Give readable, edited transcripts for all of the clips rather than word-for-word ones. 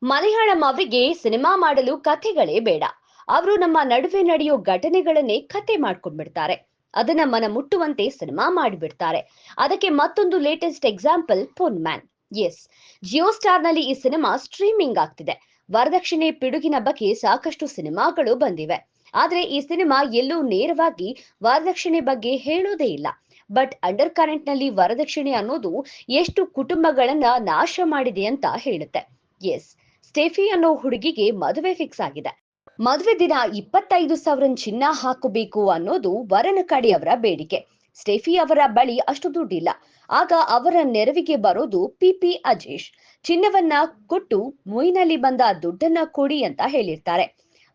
ಮಲಯಾಳಂ ಅವರಿಗೆ ಸಿನಿಮಾ ಮಾಡಲು ಕಥೆಗಳೇ ಬೇಡ. ಅವರು ನಮ್ಮ ನಡುವೆ ನಡೆಯೋ ಘಟನೆಗಳನ್ನೇ ಕತೆ ಮಾಡ್ಕೊಂಡ್ಬಿಡ್ತಾರೆ. ಅದನ್ನ ಮನ ಮುಟ್ಟುವಂತೆ ಸಿನಿಮಾ ಮಾಡಿಬಿಡ್ತಾರೆ. ಅದಕ್ಕೆ ಮತ್ತೊಂದು latest example Ponman. Yes, Jio Star ನಲ್ಲಿ ಈ ಸಿನಿಮಾ ಸ್ಟ್ರೀಮಿಂಗ್ ಆಗ್ತಿದೆ. ವರದಕ್ಷಿಣೆ ಪಿಡುಗಿನ ಬಗ್ಗೆ ಸಾಕಷ್ಟು ಸಿನಿಮಾಗಳು ಬಂದಿವೆ. ಆದ್ರೆ ಈ ಸಿನಿಮಾ ಎಲ್ಲೂ ನೇರವಾಗಿ ವರದಕ್ಷಿಣೆ ಬಗ್ಗೆ ಹೇಳೋದೇ ಇಲ್ಲ. ಬಟ್ ಅಂಡರ್ ಕರೆಂಟ್ ನಲ್ಲಿ ವರದಕ್ಷಿಣೆ ಅನ್ನೋದು ಎಷ್ಟು ಕುಟುಂಬಗಳನ್ನ ನಾಶ ಮಾಡಿದೆ ಅಂತ ಹೇಳುತ್ತೆ. ಎಸ್, ಸ್ಟೆಫಿ ಅನ್ನೋ ಹುಡುಗಿಗೆ ಮದುವೆ ಫಿಕ್ಸ್ ಆಗಿದೆ. ಮದುವೆ ದಿನ 25,000 ಚಿನ್ನ ಹಾಕಬೇಕು ಅನ್ನೋದು ವರನ ಕಡೆಯವರ ಬೇಡಿಕೆ. ಸ್ಟೆಫಿ ಅವರ ಬಳಿ ಅಷ್ಟು ದುಡ್ಡಿಲ್ಲ. ಆಗ ಅವರ ನೆರವಿಗೆ ಬರೋದು ಪಿಪಿ ಅಜೇಶ್. ಚಿನ್ನವನ್ನ ಕೊಟ್ಟು ಮುಯ್ನಲ್ಲಿ ಬಂದ ದುಡ್ಡನ್ನ ಕೊಡಿ ಅಂತ ಹೇಳಿರ್ತಾರೆ.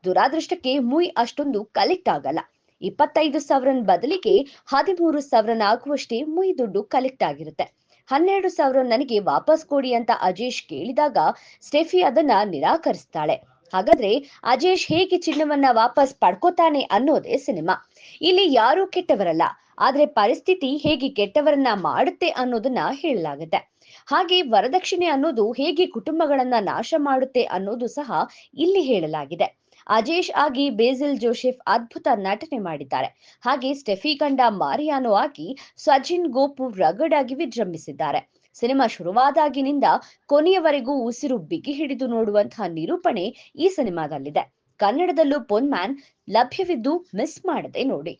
ದುರಾದೃಷ್ಟಕ್ಕೆ ಮುಯ್ ಅಷ್ಟೊಂದು ಕಲೆಕ್ಟ್ ಆಗಲ್ಲ. 25,000 ಬದಲಿಗೆ 13,000 ಆಗುವಷ್ಟೇ ಮುಯ್ ದುಡ್ಡು ಕಲೆಕ್ಟ್ ಆಗಿರುತ್ತೆ. 12,000 ನನಗೆ ವಾಪಸ್ ಕೊಡಿ ಅಂತ ಅಜೇಶ್ ಕೇಳಿದಾಗ ಸ್ಟೆಫಿ ಅದನ್ನ ನಿರಾಕರಿಸ್ತಾಳೆ. ಹಾಗಾದ್ರೆ ಅಜೇಶ್ ಹೇಗೆ ಚಿನ್ನವನ್ನ ವಾಪಸ್ ಪಡ್ಕೋತಾನೆ ಅನ್ನೋದೇ ಸಿನಿಮಾ. ಇಲ್ಲಿ ಯಾರೂ ಕೆಟ್ಟವರಲ್ಲ, ಆದ್ರೆ ಪರಿಸ್ಥಿತಿ ಹೇಗೆ ಕೆಟ್ಟವರನ್ನ ಮಾಡುತ್ತೆ ಅನ್ನೋದನ್ನ ಹೇಳಲಾಗುತ್ತೆ. ಹಾಗೆ ವರದಕ್ಷಿಣೆ ಅನ್ನೋದು ಹೇಗೆ ಕುಟುಂಬಗಳನ್ನ ನಾಶ ಮಾಡುತ್ತೆ ಅನ್ನೋದು ಸಹ ಇಲ್ಲಿ ಹೇಳಲಾಗಿದೆ. ಅಜೇಶ್ ಆಗಿ ಬೇಸಿಲ್ ಜೋಸೆಫ್ ಅದ್ಭುತ ನಟನೆ ಮಾಡಿದ್ದಾರೆ. ಹಾಗೆ ಸ್ಟೆಫಿ ಗಂಡ ಮಾರಿಯಾನೋ ಆಗಿ ಸಜಿನ್ ಗೋಪು ರಗಡ್ ಆಗಿ ವಿಜೃಂಭಿಸಿದ್ದಾರೆ. ಸಿನಿಮಾ ಶುರುವಾದಾಗಿನಿಂದ ಕೊನೆಯವರೆಗೂ ಉಸಿರು ಬಿಗಿ ಹಿಡಿದು ನೋಡುವಂತಹ ನಿರೂಪಣೆ ಈ ಸಿನಿಮಾದಲ್ಲಿದೆ. ಕನ್ನಡದಲ್ಲೂ ಪೊನ್ ಮ್ಯಾನ್ ಲಭ್ಯವಿದ್ದು ಮಿಸ್ ಮಾಡದೆ ನೋಡಿ.